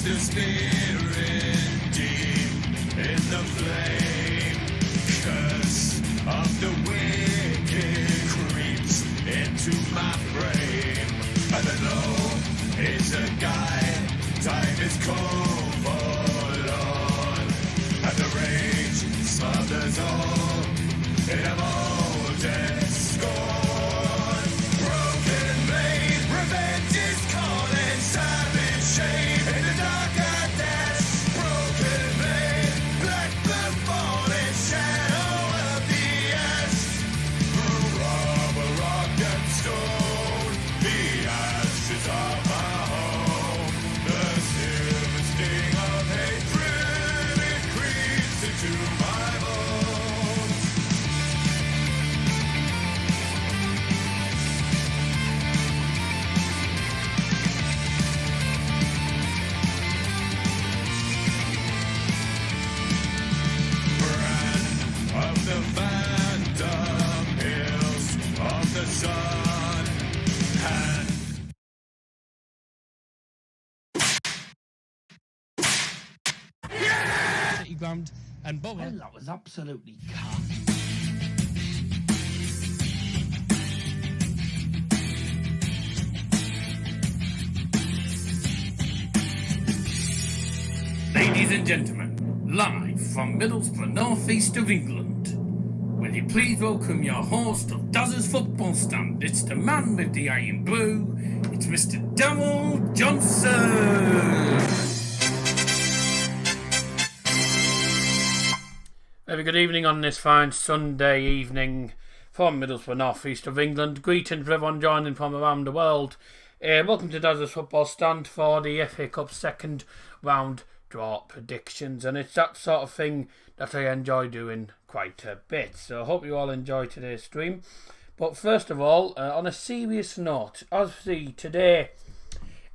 the spirit deep in the flame. Curse of the wicked creeps into my frame. And the law is a guide, time is cold forlorn. And the rage smothers all in a molten scorn. Broken blade, revenge is calling, savage shame in the darker depths. Broken blade, black blood falling, shadow of the ash. Rubber, rock and stone, the ashes of my home. The silver sting of hatred, it creeps into my bones. Brand of the phantom hills of the sun. And City Ground and Bowie. Well, that was absolutely cock. Ladies and gentlemen, live from Middlesbrough, northeast of England, will you please welcome your host of Daz's Football Stand? It's the man with the iron blue, it's Mr. Daryl Johnson. Very good evening on this fine Sunday evening from Middlesbrough, northeast of England. Greetings to everyone joining from around the world. Welcome to Daz's Football Stand for the FA Cup second round draw predictions, and it's that sort of thing that I enjoy doing quite a bit. So I hope you all enjoy today's stream. But first of all, on a serious note, obviously today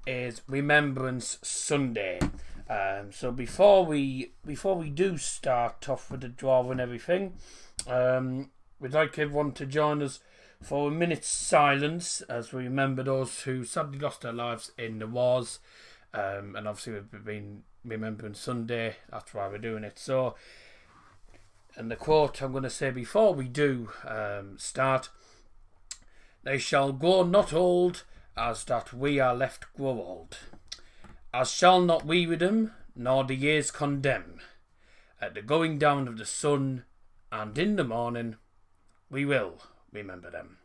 is Remembrance Sunday. So before we do start off with the draw and everything, we'd like everyone to join us for a minute's silence as we remember those who sadly lost their lives in the wars. And obviously we've been remembering Sunday, that's why we're doing it. So, and the quote I'm going to say before we do start: "They shall grow not old, as that we are left grow old. As shall not weary them, nor the years condemn. At the going down of the sun, and in the morning, we will remember them."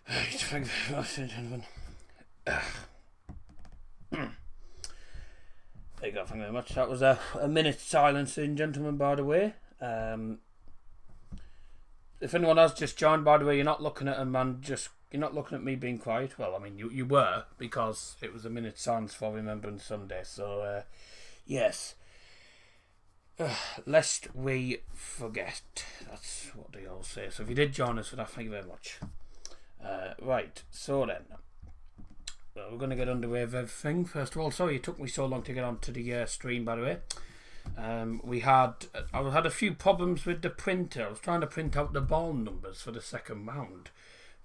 Right, thank you very much, gentlemen. There you go, thank you very much. That was a minute's silence, gentlemen, by the way. If anyone has just joined, by the way, you're not looking at a man, you're not looking at me being quiet. Well, I mean, you were, because it was a minute's silence for Remembrance Sunday. So, yes. Lest we forget. That's what they all say. So if you did join us for that, thank you very much. Right, so then, we're going to get underway with everything. First of all, sorry it took me so long to get onto the stream, by the way. I had a few problems with the printer. I was trying to print out the ball numbers for the second round,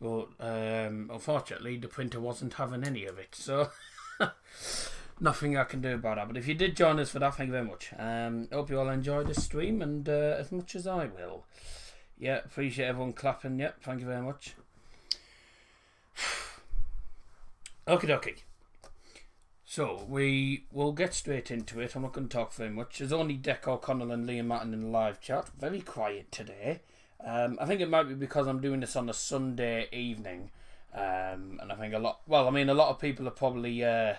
but unfortunately the printer wasn't having any of it, so nothing I can do about that. But if you did join us for that, thank you very much. Hope you all enjoyed this stream, and as much as I will. Yeah, appreciate everyone clapping. Yep, thank you very much. Okie dokie. So, we will get straight into it. I'm not going to talk very much. There's only Deck O'Connell and Liam Martin in the live chat. Very quiet today. I think it might be because I'm doing this on a Sunday evening. And I think a lot of people are probably... I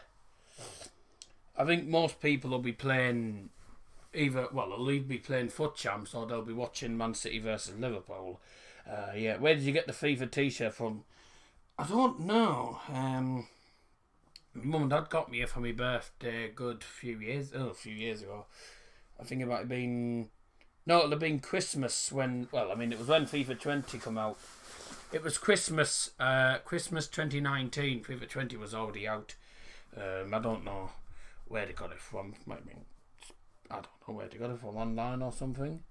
think most people will be playing... they'll either be playing Foot Champs or they'll be watching Man City versus Liverpool. Where did you get the FIFA t-shirt from? I don't know. Mum and Dad got me it for my birthday a few years ago. I think it might have been... No, it'll have been Christmas when... it was when FIFA 20 come out. It was Christmas 2019. FIFA 20 was already out. I don't know where they got it from. I don't know where they got it from, online or something.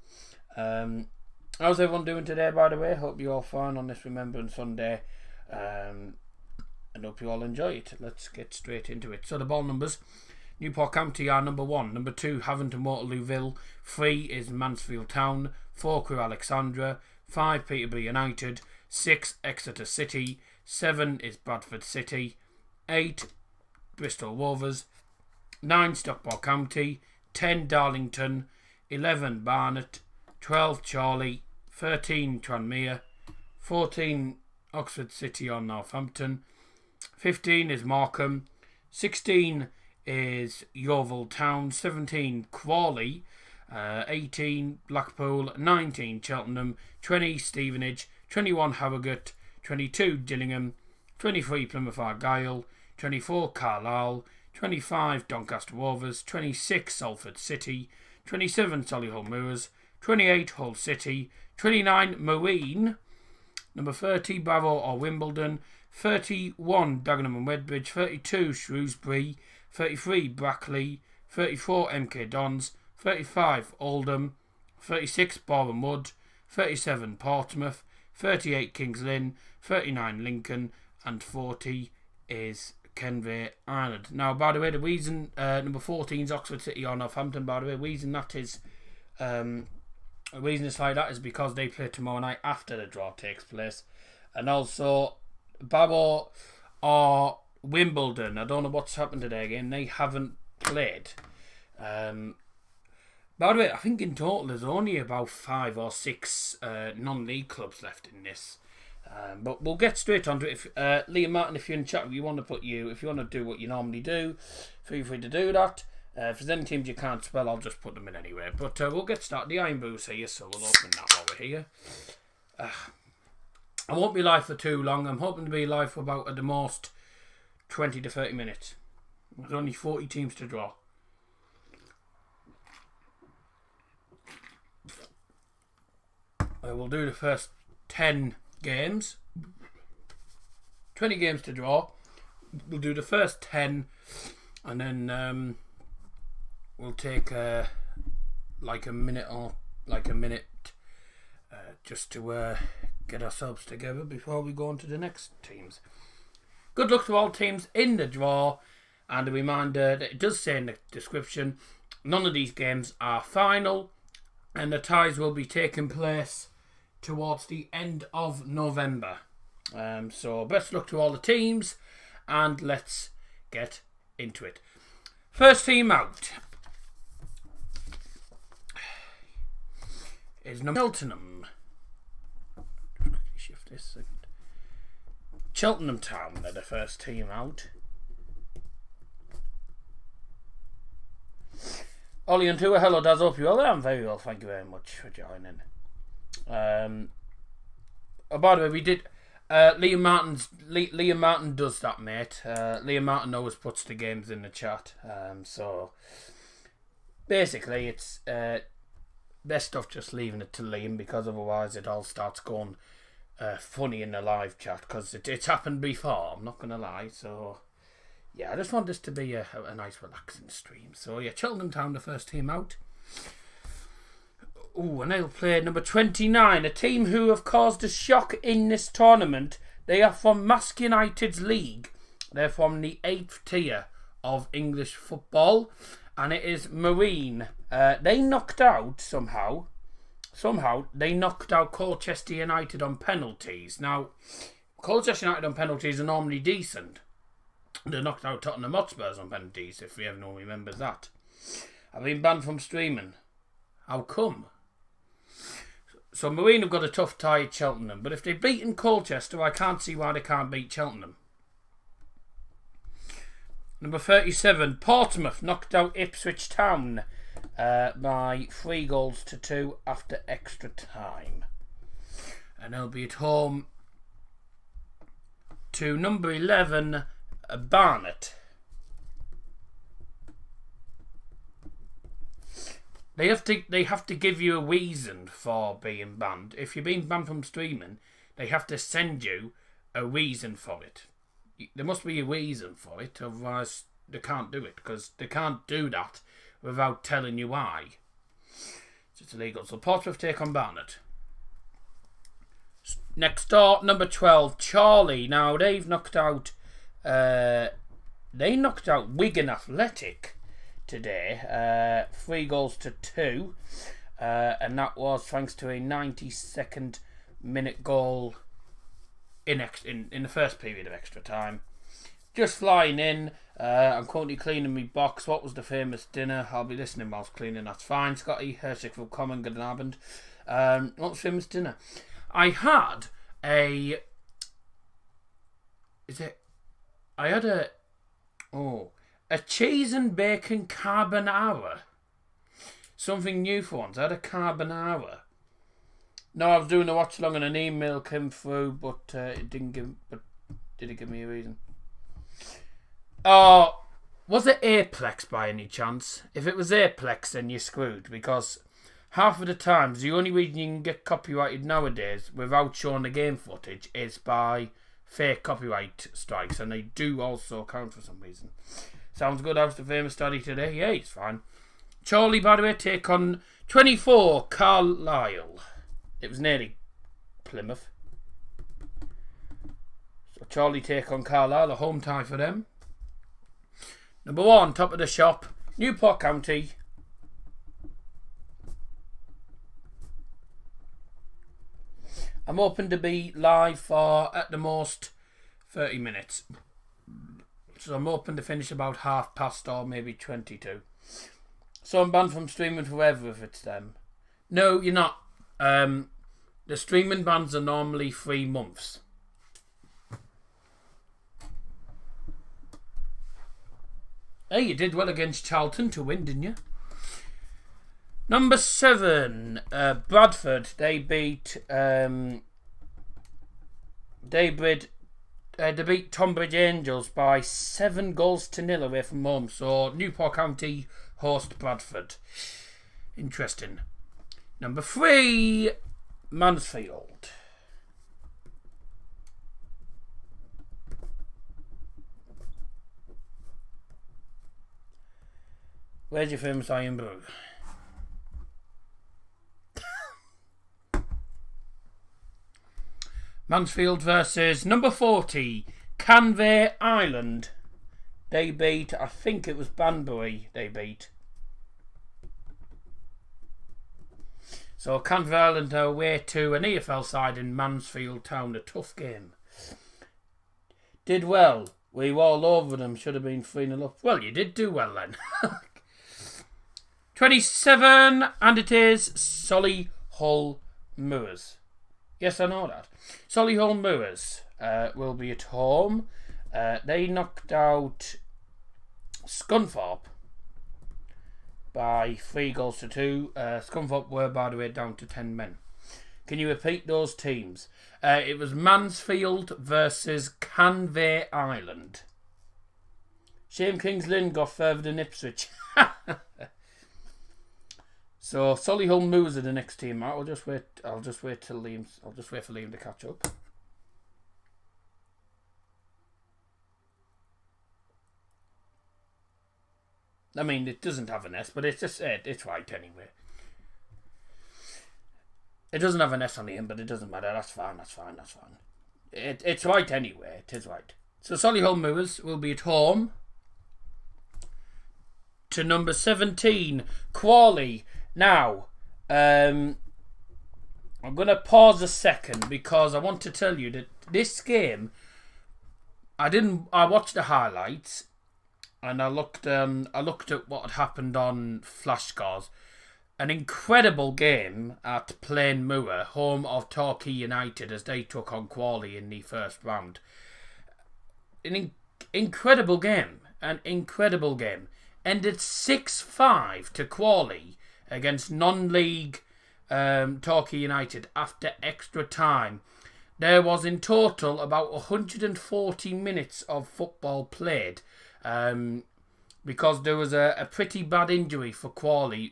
How's everyone doing today, by the way? Hope you're all fine on this Remembrance Sunday. And hope you all enjoy it. Let's get straight into it. So the ball numbers: Newport County are number 1, number 2 Havant Waterlooville, 3 is Mansfield Town, 4 Crewe Alexandra, 5 Peterborough United, 6 Exeter City, 7 is Bradford City, 8 Bristol Rovers, 9 Stockport County, 10 Darlington, 11 Barnet, 12 Chorley, 13 Tranmere, 14 Oxford City or Northampton, 15 is Morecambe, 16 is Yeovil Town, 17 Crawley, 18 Blackpool, 19 Cheltenham, 20 Stevenage, 21 Harrogate, 22 Gillingham, 23 Plymouth Argyle, 24 Carlisle, 25 Doncaster Rovers, 26 Salford City, 27 Solihull Moors, 28 Hull City, 29 Marine, number 30 Barrow or Wimbledon, 31 Dagenham and Wedbridge, 32 Shrewsbury, 33 Brackley, 34 MK Dons, 35 Oldham, 36 Boreham Wood, 37 Portsmouth, 38 Kings Lynn, 39 Lincoln, and 40 is Kenvay Island. Now, by the way, the reason number 14 is Oxford City or Northampton, by the way, the reason it's like that is because they play tomorrow night after the draw takes place. And also, Barrow or Wimbledon, I don't know what's happened today again, they haven't played. By the way, I think in total there's only about 5 or 6 non-league clubs left in this. But we'll get straight onto it. If Liam Martin, if you're in chat, if you want to do what you normally do, feel free to do that. If there's any teams you can't spell, I'll just put them in anyway. But we'll get started. The Iron Boo's here, so we'll open that while we're here. I won't be live for too long. I'm hoping to be live for about, at the most, 20 to 30 minutes. There's only 40 teams to draw. We'll do the first 10 games. 20 games to draw. We'll do the first 10, and then we'll take like a minute just to get ourselves together before we go on to the next teams. Good luck to all teams in the draw, and a reminder that it does say in the description, none of these games are final, and the ties will be taking place towards the end of November. So best luck to all the teams, and let's get into it. First team out is Cheltenham. Shift this second. Cheltenham Town are the first team out. Ollie and Tua, hello Daz, hope you all there. I'm very well, thank you very much for joining. By the way, we did Liam Martin does that, mate. Liam Martin always puts the games in the chat. So basically it's best off just leaving it to Liam, because otherwise it all starts going funny in the live chat, because it's happened before, I'm not gonna lie. So yeah, I just want this to be a nice relaxing stream. So yeah, Cheltenham Town, the first team out. Ooh, and they'll play number 29, a team who have caused a shock in this tournament. They are from Mask United's league. They're from the 8th tier of English football, and it is Marine. They knocked out somehow somehow they knocked out Colchester United on penalties. Now, Colchester United on penalties are normally decent. They knocked out Tottenham Hotspurs on penalties, if everyone remembers that. I've been banned from streaming. How come? So Marine have got a tough tie at Cheltenham, but if they've beaten Colchester, I can't see why they can't beat Cheltenham. Number 37, Portsmouth knocked out Ipswich Town by 3-2 after extra time. And they'll be at home to number 11, Barnet. They have to give you a reason for being banned. If you're being banned from streaming, they have to send you a reason for it. There must be a reason for it, otherwise they can't do it, because they can't do that without telling you why. So it's illegal. So Portsmouth take on Barnet. Next door, number 12, Charlie. Now they've knocked out Wigan Athletic today, 3-2, and that was thanks to a 92nd minute goal in the first period of extra time. Just flying in. I'm currently cleaning my box. What was the famous dinner? I'll be listening whilst cleaning. That's fine. Scotty, herzlich willkommen, guten Abend. What was famous dinner? I had a cheese and bacon carbonara. Something new for once. I had a carbonara. No, I was doing a watch along and an email came through, but it didn't give. But did it give me a reason? Oh, was it Aplex by any chance? If it was Aplex, then you're screwed, because half of the times the only reason you can get copyrighted nowadays without showing the game footage is by fake copyright strikes, and they do also count for some reason. Sounds good. How's the famous study today? Yeah, it's fine. Charlie, by the way, take on 24 Carlisle. It was nearly Plymouth. So Charlie take on Carlisle, a home tie for them. Number 1, top of the shop, Newport County. I'm hoping to be live for, at the most, 30 minutes. So I'm hoping to finish about past or maybe 22. So I'm banned from streaming forever if it's them. No, you're not. The streaming bans are normally 3 months. Hey, you did well against Charlton to win, didn't you? Number 7, Bradford. They beat Tonbridge Angels by 7-0 away from home. So Newport County host Bradford. Interesting. Number 3, Mansfield. Where's your famous Iron Brew? Mansfield versus number 40, Canvey Island. They beat, I think it was Banbury they beat. So Canvey Island are away to an EFL side in Mansfield Town. A tough game. Did well. We were all over them. Should have been 3-0 up. Well, you did do well then. 27, and it is Solihull Moors. Yes, I know that. Solihull Moors will be at home. They knocked out Scunthorpe by 3-2. Scunthorpe were, by the way, down to 10 men. Can you repeat those teams? It was Mansfield versus Canvey Island. Shame Kings Lynn got further than Ipswich. So Solihull Moors are the next team out. I'll just wait for Liam to catch up. I mean, it doesn't have an S, but it's just it's right anyway. It doesn't have an S on the end, but it doesn't matter. That's fine. It's right anyway. It is right. So Solihull Moors will be at home to number 17, Crawley. Now, I'm going to pause a second because I want to tell you that this game, I watched the highlights and I looked at what had happened on Flash Scores. An incredible game at Plainmoor, home of Torquay United, as they took on Crawley in the first round. An incredible game. Ended 6-5 to Crawley against non-league Torquay United after extra time. There was in total about 140 minutes of football played. Because there was a pretty bad injury for Crawley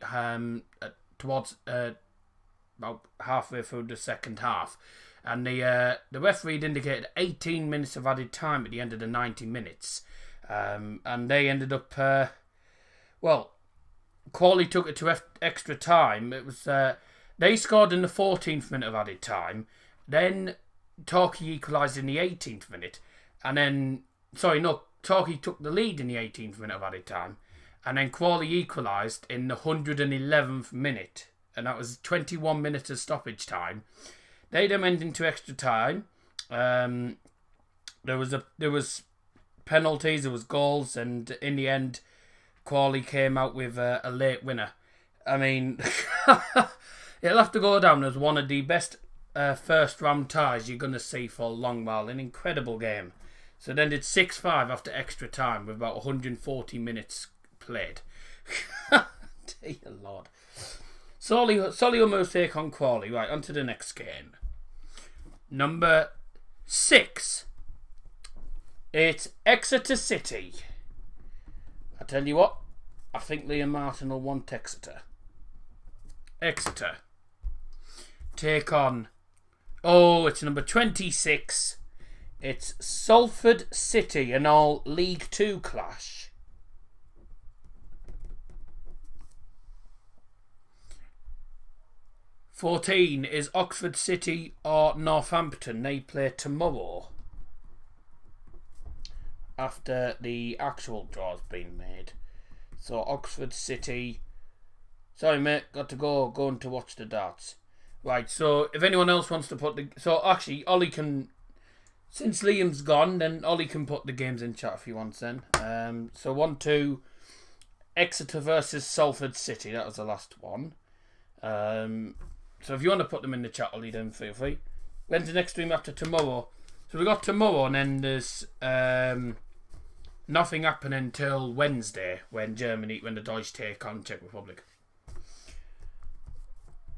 towards about halfway through the second half. And the referee indicated 18 minutes of added time at the end of the 90 minutes. And they ended up... Crawley took it to extra time. It was they scored in the 14th minute of added time. Then Torquay equalised in the 18th minute. And then... Torquay took the lead in the 18th minute of added time, and then Crawley equalised in the 111th minute, and that was 21 minutes of stoppage time. They then went into extra time. There was penalties, there was goals, and in the end, Crawley came out with a late winner. I mean, it'll have to go down as one of the best first round ties you're going to see for a long while. An incredible game. So then did 6-5 after extra time with about 140 minutes played. Dear Lord. Solihull will take on Crawley. Right, on to the next game. Number 6. It's Exeter City. I tell you what, I think Liam Martin will want Exeter. Exeter take on... Oh, it's number 26. It's Salford City, an all League 2 clash. (14) is Oxford City or Northampton. They play tomorrow after the actual draw's been made. So Oxford City... Sorry mate, got to go. Going to watch the darts. Right, so if anyone else wants to put the... So actually, Ollie can... Since Liam's gone, then Ollie can put the games in chat if he wants then. So 1-2, Exeter versus Salford City. That was the last one. So if you want to put them in the chat, Ollie, then feel free. When's the next stream after tomorrow? So we got tomorrow, and then there's nothing happening until Wednesday when the Deutsch take on Czech Republic.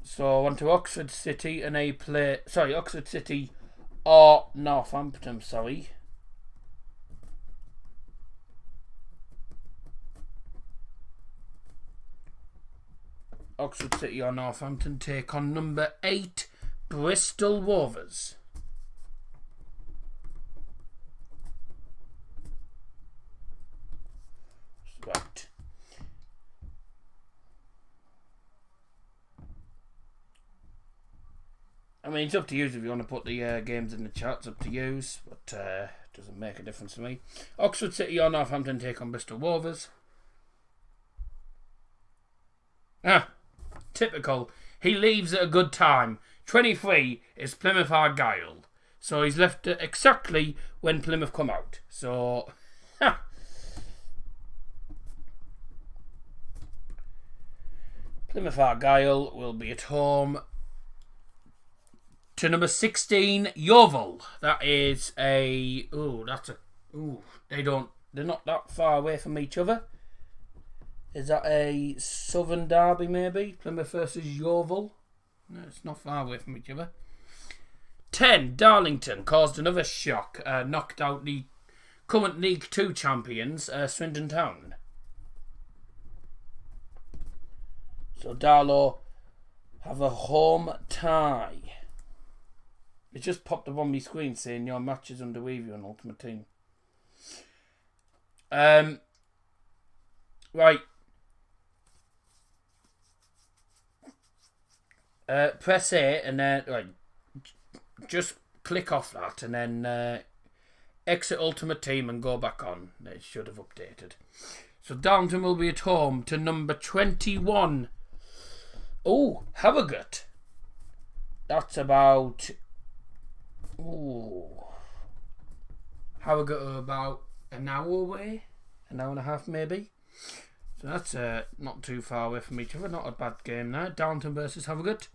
So on to Oxford City, and they play... Sorry, Oxford City... or Northampton, sorry. Oxford City or Northampton take on number 8, Bristol Rovers. Right. I mean, it's up to you if you want to put the games in the chat. It's up to you, but it doesn't make a difference to me. Oxford City or Northampton take on Bristol Rovers. Typical. He leaves at a good time. 23 is Plymouth Argyle. So he's left exactly when Plymouth come out. So... Plymouth Argyle will be at home to number 16, Yeovil. That is a... They're not that far away from each other. Is that a Southern derby, maybe? Plymouth versus Yeovil? No, it's not far away from each other. 10, Darlington caused another shock. Knocked out the current League 2 champions, Swindon Town. So Darlow have a home tie. It just popped up on my screen saying your match is under review on Ultimate Team. Right. Press A and then just click off that and then exit Ultimate Team and go back on. It should have updated. So Darlington will be at home to number 21. Oh, Harrogate. that's about... How we got about an hour away? An hour and a half, maybe? So that's not too far away from each other. Not a bad game now. Darlington versus Harrogate.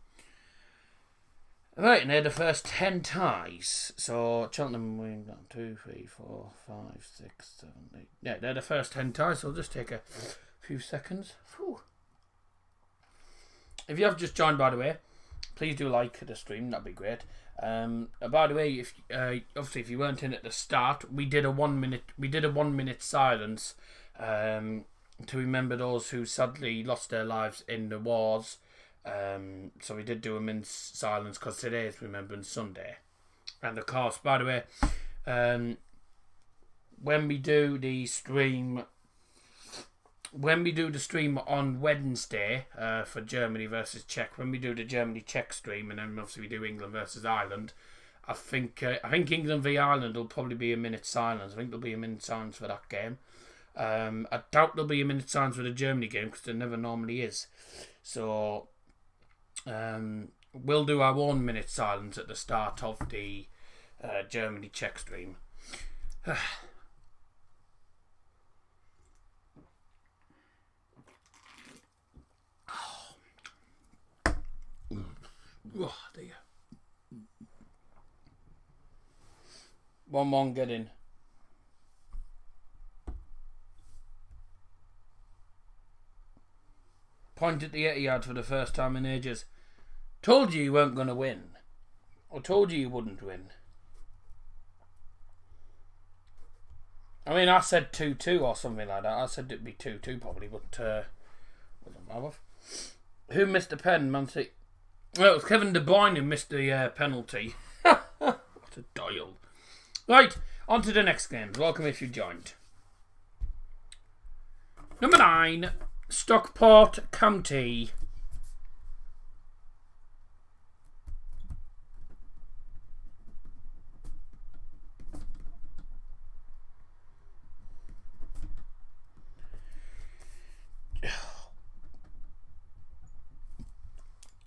Right, and they're the first 10 ties. So Cheltenham win 1, 2, 3, 4, 5, 6, 7, 8. Yeah, they're the first 10 ties. So I'll just take a few seconds. Whew. If you have just joined, by the way, please do like the stream. That'd be great. By the way, if obviously if you weren't in at the start, we did a 1 minute silence to remember those who sadly lost their lives in the wars. So we did do them in silence because today is Remembrance Sunday. And of course, by the way, when we do the stream on Wednesday for Germany versus Czech, when we do the Germany-Czech stream, and then obviously we do England versus Ireland, I think England v Ireland will probably be a minute silence. I think there'll be a minute silence for that game. I doubt there'll be a minute silence for the Germany game because there never normally is. So we'll do our 1 minute silence at the start of the Germany-Czech stream. Oh dear. 1-1, get in. Point at the Etihad for the first time in ages. Told you weren't going to win. Or told you wouldn't win. I mean, I said 2-2 or something like that. I said it'd be 2-2 probably, but wasn't matter. Who missed the pen? Man City. Well, it was Kevin De Bruyne who missed the penalty. What a dial. Right, on to the next games. Welcome if you joined. Number 9, Stockport County.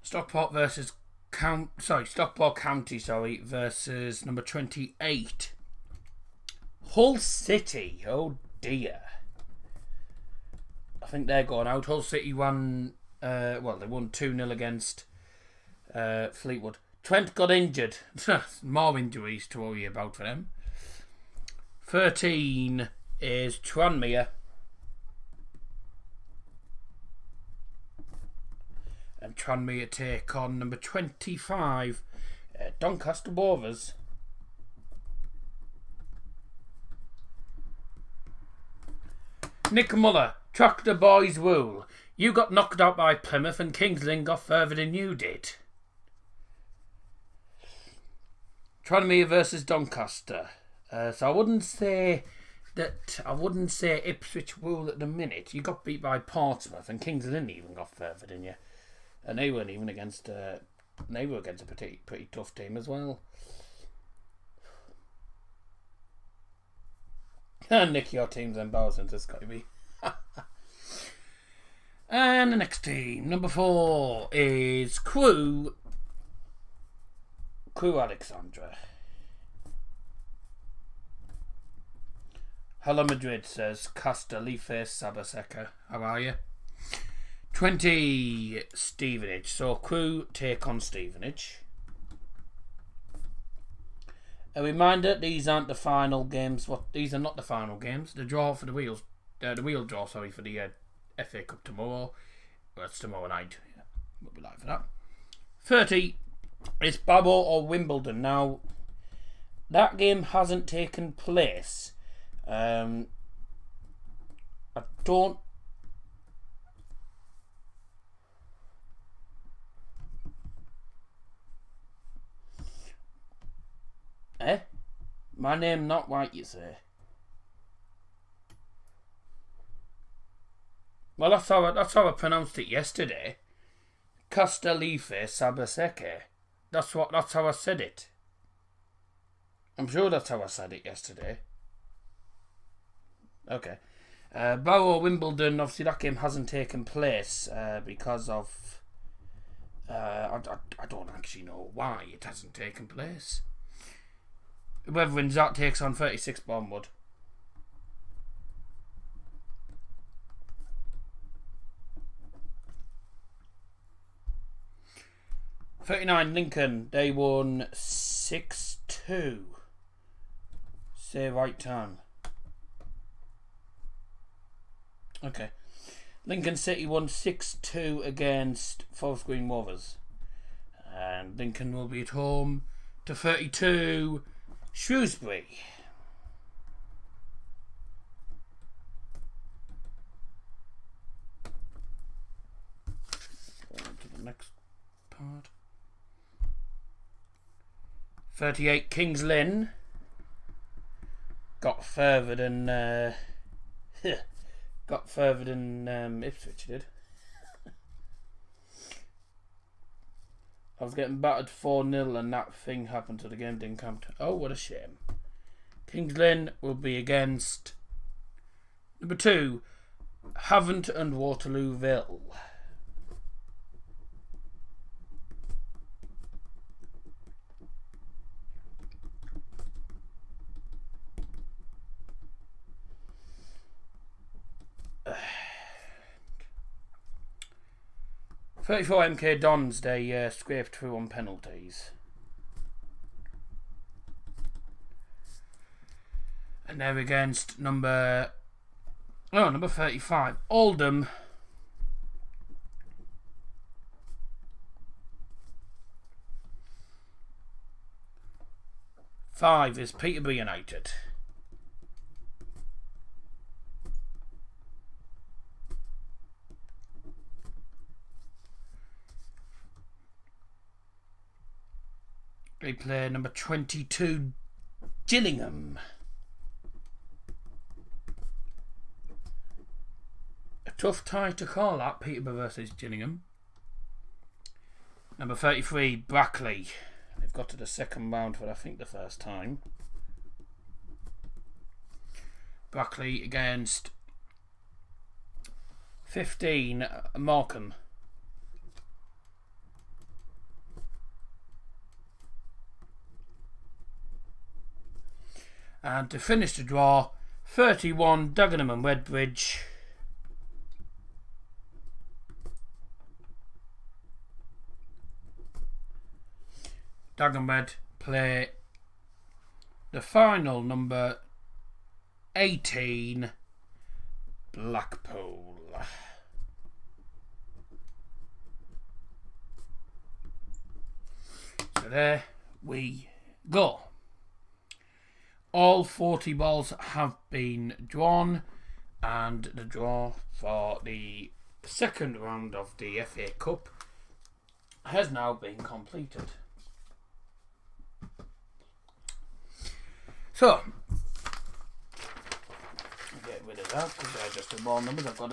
Stockport County versus number 28. Hull City. Oh dear. I think they're going out. Hull City won. They won 2-0 against Fleetwood. Trent got injured. More injuries to worry about for them. 13 is Tranmere. And Tranmere take on number 25, Doncaster Rovers. Nick Muller, Tractor Boys Wool. You got knocked out by Plymouth and Kings Lynn got further than you did. Tranmere versus Doncaster. So I wouldn't say Ipswich Wool at the minute. You got beat by Portsmouth and Kings Lynn even got further than you. And they weren't even against a pretty tough team as well. Nick, your team's embarrassing to Skyby. And the next team, number 4, is Crew Alexandra. Hello Madrid, says Castalife Sabaseca. How are you? 20, Stevenage. So Crew take on Stevenage. A reminder: these aren't the final games. These are not the final games. The draw for the wheel draw. For the FA Cup tomorrow. Well, it's tomorrow night. Yeah, we'll be live for that. 30 is Barrow or Wimbledon. Now, that game hasn't taken place. I don't. My name not white, you say? Well, that's how I pronounced it yesterday. Castalife Sabaseca. That's how I said it. I'm sure that's how I said it yesterday. Okay. Barrow Wimbledon, obviously that game hasn't taken place because of I don't actually know why it hasn't taken place. Whoever wins that takes on 36 Bournemouth. $39 Lincoln, they won 6-2. Say right time. Okay. Lincoln City won 6-2 against Forest Green Rovers. And Lincoln will be at home to 32 Shrewsbury. On to the next part. 38 Kings Lynn got further than Ipswich did. I was getting battered 4-0 and that thing happened, so the game didn't count. Oh, what a shame. Kings Lynn will be against number 2, Havant and Waterlooville. $34 MK Dons, they scraped through on penalties. And they're against number 35, Oldham. Five is Peterborough United. They play number 22, Gillingham. A tough tie to call that, Peterborough versus Gillingham. Number 33, Brackley. They've got to the second round for, I think, the first time. Brackley against 15, Morecambe. And to finish the draw, 31, Dagenham and Redbridge. Dagenham Red play the final, number 18, Blackpool. So there we go. All 40 balls have been drawn, and the draw for the second round of the FA Cup has now been completed. So, get rid of that because they're just the ball numbers. I've got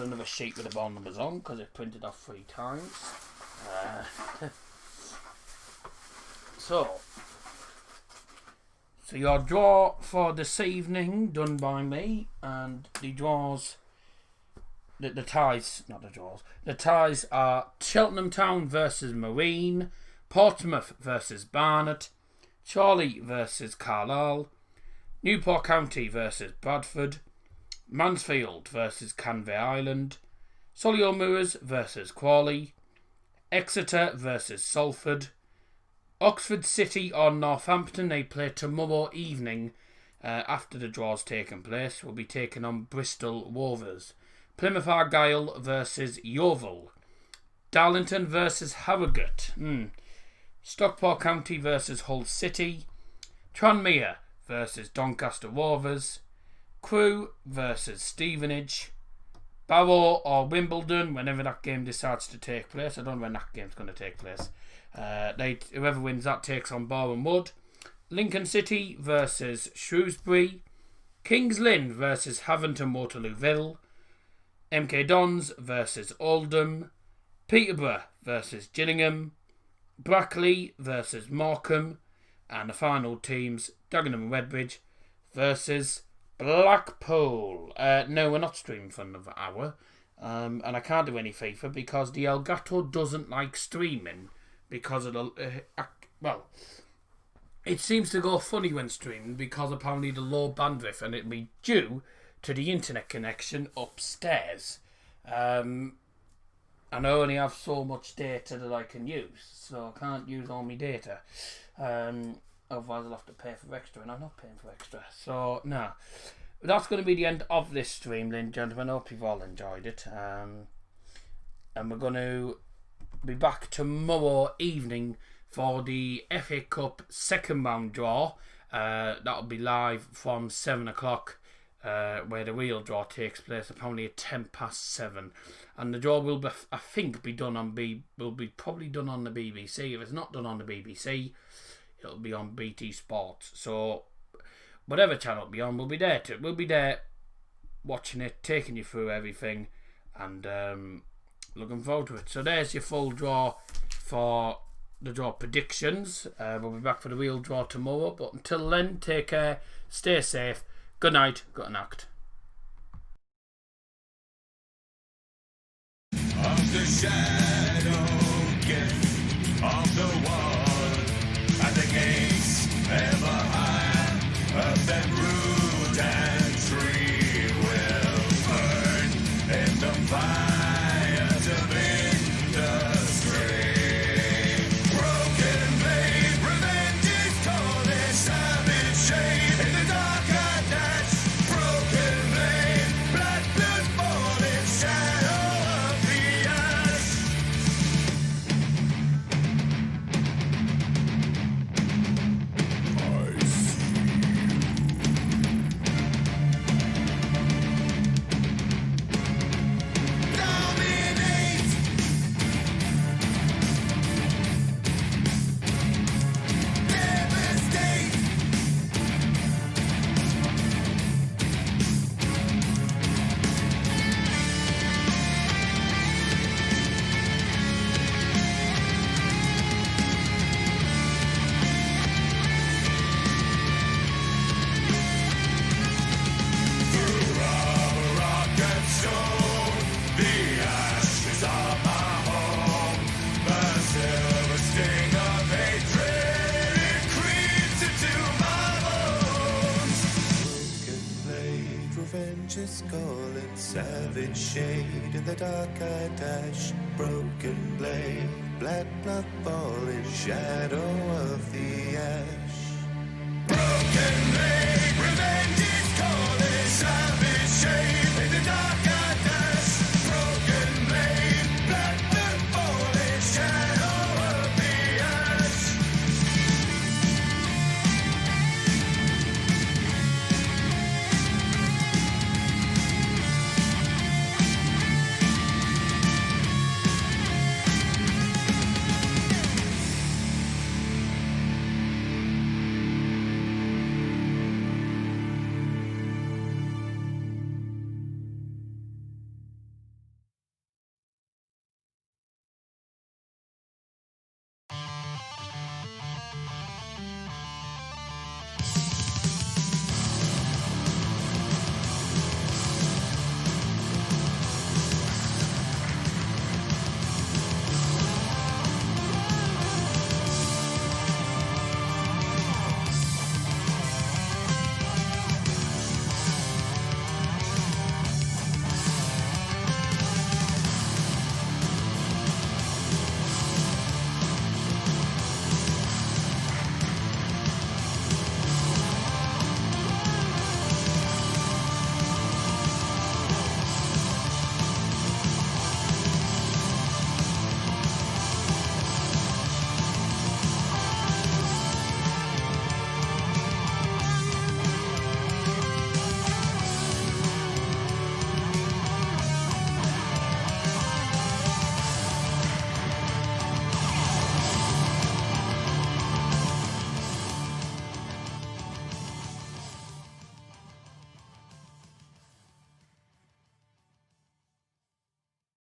another sheet with the ball numbers on because it's printed off 3 times. So your draw for this evening done by me, and the draws, the ties are Cheltenham Town versus Marine, Portsmouth versus Barnet, Chorley versus Carlisle, Newport County versus Bradford, Mansfield versus Canvey Island, Solihull Moors versus Crawley, Exeter versus Salford, Oxford City or Northampton, they play tomorrow evening after the draw's taken place. Will be taking on Bristol Rovers. Plymouth Argyle versus Yeovil. Darlington versus Harrogate. Stockport County versus Hull City. Tranmere versus Doncaster Rovers. Crewe versus Stevenage. Barrow or Wimbledon, whenever that game decides to take place. I don't know when that game's going to take place. Whoever wins that takes on Boreham Wood. Lincoln City versus Shrewsbury. Kings Lynn versus Havant and Waterlooville. MK Dons versus Oldham. Peterborough versus Gillingham. Brackley versus Morecambe. And the final teams, Dagenham and Redbridge versus Blackpool. No, we're not streaming for another hour. and I can't do any FIFA because the Elgato doesn't like streaming because of the it seems to go funny when streaming because apparently the low bandwidth, and it'll be due to the internet connection upstairs. And I only have so much data that I can use, so I can't use all my data. Otherwise I'll have to pay for extra, and I'm not paying for extra. So, no. That's going to be the end of this stream, ladies and gentlemen. I hope you've all enjoyed it. And we're going to be back tomorrow evening for the FA Cup second round draw. That'll be live from 7 o'clock. Where the real draw takes place, apparently at 7:10, and the draw will be, I think, be done on probably done on the BBC. If it's not done on the BBC, it'll be on BT Sports. So whatever channel it'll be on, we'll be there watching it, taking you through everything, and looking forward to it. So there's your full draw for the draw predictions. We'll be back for the real draw tomorrow, but until then, take care, stay safe. Good night, good night. Of the shadow gift of the wall, and the gates ever higher of that root and tree will burn in the fires of industry. Broken blade, revenge is calling, savage shade in the dark at that. Broken blade, blood falling, shadow of the ash. I see. Dominate. Devastate. Rock and stone, the ashes of my home, the silver sting of hatred, it creeps into my bones. Broken blade, revenge is calling, savage shade in the dark I dash. Broken blade, black blood falling, shadow of the ash. Broken blade, revenge is calling, savage shade.